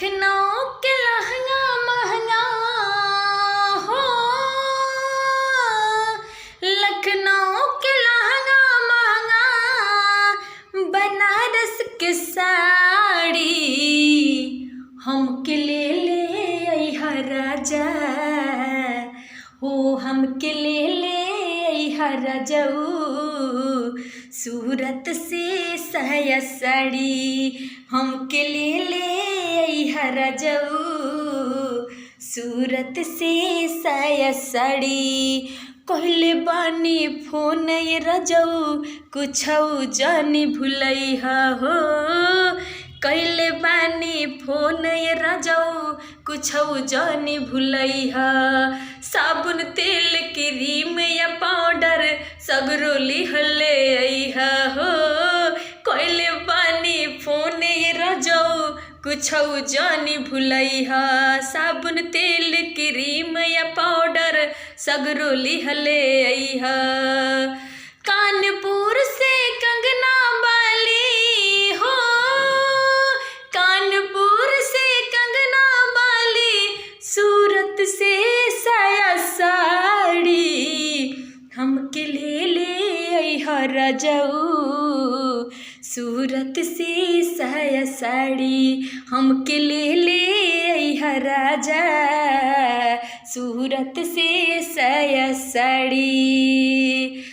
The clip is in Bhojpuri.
लखनऊ के लहंगा महंगा हो, लखनऊ के लहंगा महंगा, बनारस के साड़ी हमके ले अइहा राजा हो, हमके ले अइहा राजाऊ, सूरत से साया साड़ी हमके ले अइहा राजाऊ, सूरत से साया साड़ी। कहले बानी फोन ये राजाऊ, कुछऊ जानी भुलैहा हो, कहले बानी फोन ये राजाऊ, कुछऊ जानी भुलैहा। साबुन तेल क्रीम या पाउडर सगरो लिहले अइहा हो, कहले बानी फोन ये राजाऊ, कुछऊ जानी भुलैहा। साबुन तेल क्रीम या पाउडर सगरो लिहले अइहा। कानपुर से कंगना बाली हो, कानपुर से कंगना बाली, सूरत से साया साड़ी हमके ले अइहा राजाऊ, सूरत से साया साड़ी हमके ले अइहा राजा, सूरत से साया साड़ी।